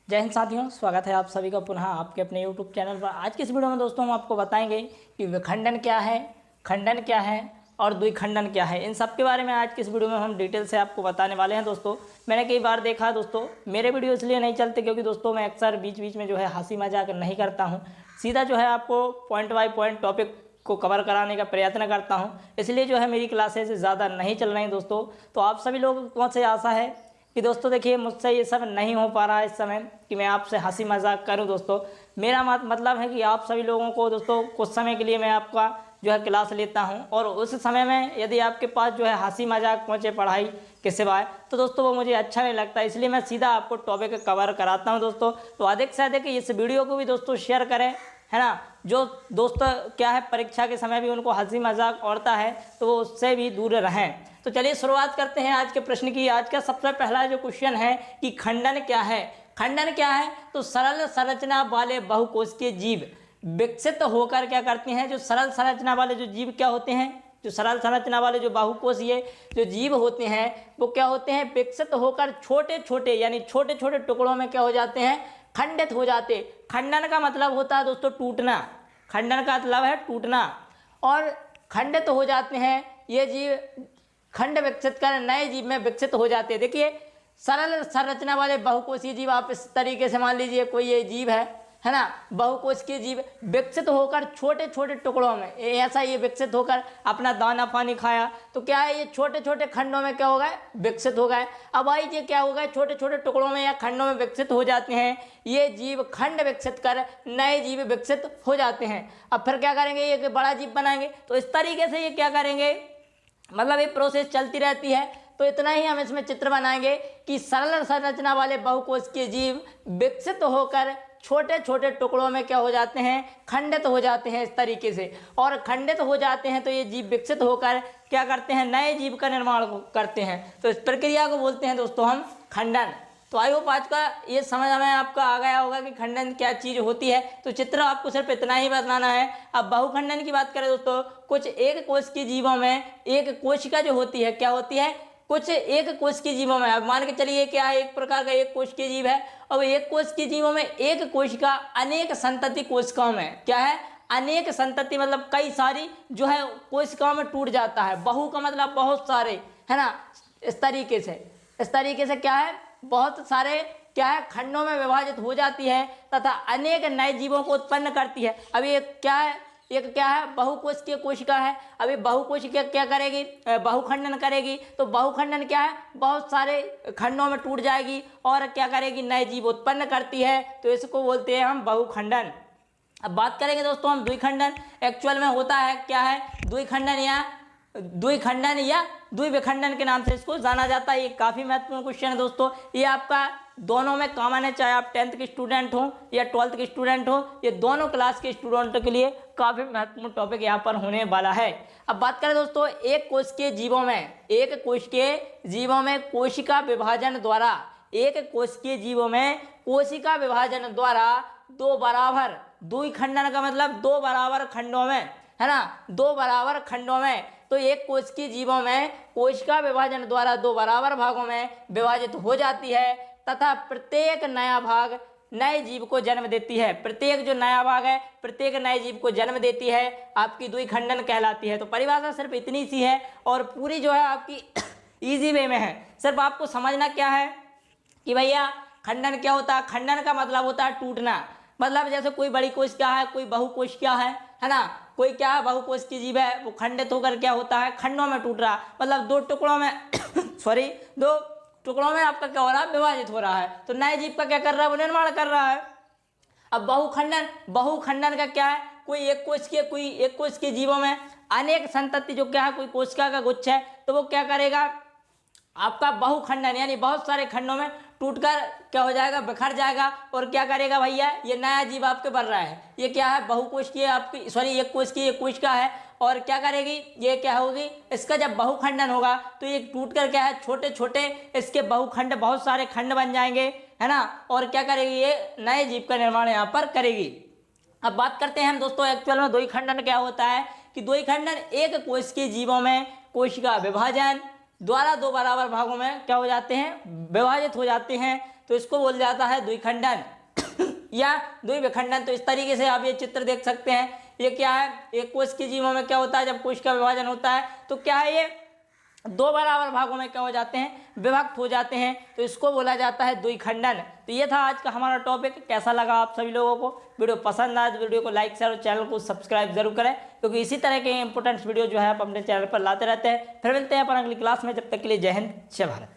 जय हिंद साथियों, स्वागत है आप सभी का पुनः आपके अपने YouTube चैनल पर। आज की इस वीडियो में दोस्तों हम आपको बताएंगे कि विखंडन क्या है, खंडन क्या है और द्विखंडन क्या है। इन सब के बारे में आज की इस वीडियो में हम डिटेल से आपको बताने वाले हैं। दोस्तों मैंने कई बार देखा दोस्तों, मेरे वीडियो इसलिए नहीं चलते क्योंकि दोस्तों मैं अक्सर बीच बीच में जो है हंसी मजाक नहीं करता हूँ, सीधा जो है आपको पॉइंट बाय पॉइंट टॉपिक को कवर कराने का प्रयत्न करता हूं। इसलिए जो है मेरी क्लासेस ज़्यादा नहीं चल रही दोस्तों। तो आप सभी लोगों से आशा है कि दोस्तों देखिए, मुझसे ये सब नहीं हो पा रहा है इस समय कि मैं आपसे हंसी मजाक करूं। दोस्तों मेरा मतलब है कि आप सभी लोगों को दोस्तों कुछ समय के लिए मैं आपका जो है क्लास लेता हूं, और उस समय में यदि आपके पास जो है हंसी मजाक पहुँचे पढ़ाई के सिवाय, तो दोस्तों वो मुझे अच्छा नहीं लगता। इसलिए मैं सीधा आपको टॉपिक कवर कराता हूँ दोस्तों। तो अधिक से अधिक इस वीडियो को भी दोस्तों शेयर करें, है ना। जो दोस्त क्या है परीक्षा के समय भी उनको हंसी मजाक औरता है तो वो उससे भी दूर रहें। तो चलिए शुरुआत करते हैं आज के प्रश्न की। आज का सबसे पहला जो क्वेश्चन है कि खंडन क्या है। खंडन क्या है? तो सरल संरचना वाले बहुकोशिकीय जीव विकसित होकर क्या करते हैं, जो सरल संरचना वाले जो जीव क्या होते हैं, जो सरल संरचना वाले जो बहुकोशीय जो जीव होते हैं वो क्या होते हैं, विकसित होकर छोटे छोटे यानी छोटे छोटे टुकड़ों में क्या हो जाते हैं, खंडित हो जाते। खंडन का मतलब होता है दोस्तों टूटना, खंडन का मतलब है टूटना, और खंडित हो जाते हैं ये जीव, खंड विकसित कर नए जीव में विकसित हो जाते हैं। देखिए सरल संरचना वाले बहुकोशीय जीव, आप इस तरीके से मान लीजिए कोई ये जीव है ना, बहुकोशिकीय जीव विकसित होकर छोटे छोटे टुकड़ों में, ऐसा ये विकसित होकर अपना दाना पानी खाया तो क्या है, ये छोटे छोटे खंडों में क्या हो गए, विकसित हो गए। अब आई ये क्या हो गए, छोटे छोटे टुकड़ों में या खंडों में विकसित हो जाते हैं ये जीव, खंड विकसित कर नए जीव विकसित हो जाते हैं। अब फिर क्या करेंगे, ये बड़ा जीव बनाएंगे। तो इस तरीके से ये क्या करेंगे, मतलब ये प्रोसेस चलती रहती है। तो इतना ही हम इसमें चित्र बनाएंगे कि सरल संरचना वाले बहुकोशिकीय जीव विकसित होकर छोटे छोटे टुकड़ों में क्या हो जाते हैं, खंडित हो जाते हैं इस तरीके से, और खंडित हो जाते हैं तो ये जीव विकसित होकर क्या करते हैं, नए जीव का निर्माण करते हैं। तो इस प्रक्रिया को बोलते हैं दोस्तों हम खंडन। तो आई होप आज का ये समझ में आपका आ गया होगा कि खंडन क्या चीज़ होती है। तो चित्र आपको सिर्फ इतना ही बताना है। अब बहुखंडन की बात करें दोस्तों, कुछ एक कोश की जीवों में एक कोशिका जो होती है क्या होती है, कुछ एक कोश की जीवों में, अब मान के चलिए क्या है, एक प्रकार का एक कोश की जीव है। अब एक कोश की जीवों में एक कोशिका अनेक संतति कोशिकाओं में क्या है, अनेक संतति मतलब कई सारी जो है कोशिकाओं में टूट जाता है। बहु का मतलब बहुत सारे, है ना। इस तरीके से क्या है, बहुत सारे क्या है खंडों में विभाजित हो जाती है तथा अनेक नए जीवों को उत्पन्न करती है। अब ये क्या है, एक क्या है, बहुकोशिकीय कोशिका है। अभी बहुकोशिकीय क्या करेगी, बहुखंडन करेगी। तो बहुखंडन क्या है, बहुत सारे खंडों में टूट जाएगी और क्या करेगी, नए जीव उत्पन्न करती है। तो इसको बोलते हैं हम बहुखंडन। अब बात करेंगे दोस्तों हम द्विखंडन। एक्चुअल में होता है क्या है, द्विखंडन या द्विविखंडन के नाम से इसको जाना जाता है। ये काफ़ी महत्वपूर्ण क्वेश्चन है दोस्तों। ये आपका दोनों में कॉमन है, चाहे आप 10th के स्टूडेंट हो या 12th के स्टूडेंट हो, ये दोनों क्लास के स्टूडेंटों के लिए काफ़ी महत्वपूर्ण टॉपिक यहाँ पर होने वाला है। अब बात करें दोस्तों एक कोशिकीय जीवों में कोशिका विभाजन द्वारा, एक कोशिकीय जीवों में कोशिका विभाजन द्वारा दो बराबर, द्विखंडन का मतलब दो बराबर खंडों में, है ना, दो बराबर खंडों में। तो एक कोशिकीय जीवों में कोशिका विभाजन द्वारा दो बराबर भागों में विभाजित हो जाती है तथा प्रत्येक नया भाग नए जीव को जन्म देती है। प्रत्येक जो नया भाग है प्रत्येक नए जीव को जन्म देती है, आपकी द्विखंडन कहलाती है। तो परिभाषा सिर्फ इतनी सी है और पूरी जो है आपकी इजी वे में है। सिर्फ आपको समझना क्या है कि भैया खंडन क्या होता है। खंडन का मतलब होता है टूटना, मतलब जैसे कोई बड़ी कोशिका है, कोई बहुकोशिका है ना, कोई क्या है बहुकोशिकीय जीव है, वो खंडित होकर क्या होता है, खंडों में टूट रहा, मतलब दो टुकड़ों में दो टुकड़ों में आपका क्या हो रहा है, विभाजित हो रहा है। तो नए जीव का क्या कर रहा है, वो निर्माण कर रहा है। अब बहुखंडन का क्या है, कोई एक कोश के जीवों में अनेक संतति जो क्या है, कोई कोशिका का गुच्छ है, तो वो क्या करेगा, आपका बहुखंडन यानी बहुत सारे खंडों में टूटकर क्या हो जाएगा, बिखर जाएगा, और क्या करेगा भैया, ये नया जीव आपके बन रहा है। ये क्या है, बहुकोशिकीय आपकी एक कोशिका है, और क्या करेगी, ये क्या होगी, इसका जब बहुखंडन होगा तो ये टूटकर क्या है, छोटे छोटे इसके बहुखंड, बहुत सारे खंड बन जाएंगे, है ना, और क्या करेगी, ये नए जीव का निर्माण यहाँ पर करेगी। अब बात करते हैं हम दोस्तों एक्चुअल में द्विखंडन क्या होता है, कि द्विखंडन एक कोशिकीय जीवों में कोशिका विभाजन द्वारा दो बराबर भागों में क्या हो जाते हैं, विभाजित हो जाते हैं तो इसको बोल जाता है द्विखंडन या द्विविखंडन। तो इस तरीके से आप ये चित्र देख सकते हैं। ये क्या है, एक कोश के जीवों में क्या होता है, जब कोश का विभाजन होता है तो क्या है, ये दो बराबर भागों में क्या हो जाते हैं, विभक्त हो जाते हैं। तो इसको बोला जाता है द्विखंडन। तो ये था आज का हमारा टॉपिक। कैसा लगा आप सभी लोगों को? वीडियो पसंद आए तो वीडियो को लाइक शेयर और चैनल को सब्सक्राइब जरूर करें, क्योंकि इसी तरह के इंपॉर्टेंट वीडियो जो है आप अपने चैनल पर लाते रहते हैं। फिर मिलते हैं अपन अगली क्लास में, जब तक के लिए जय हिंद जय भारत।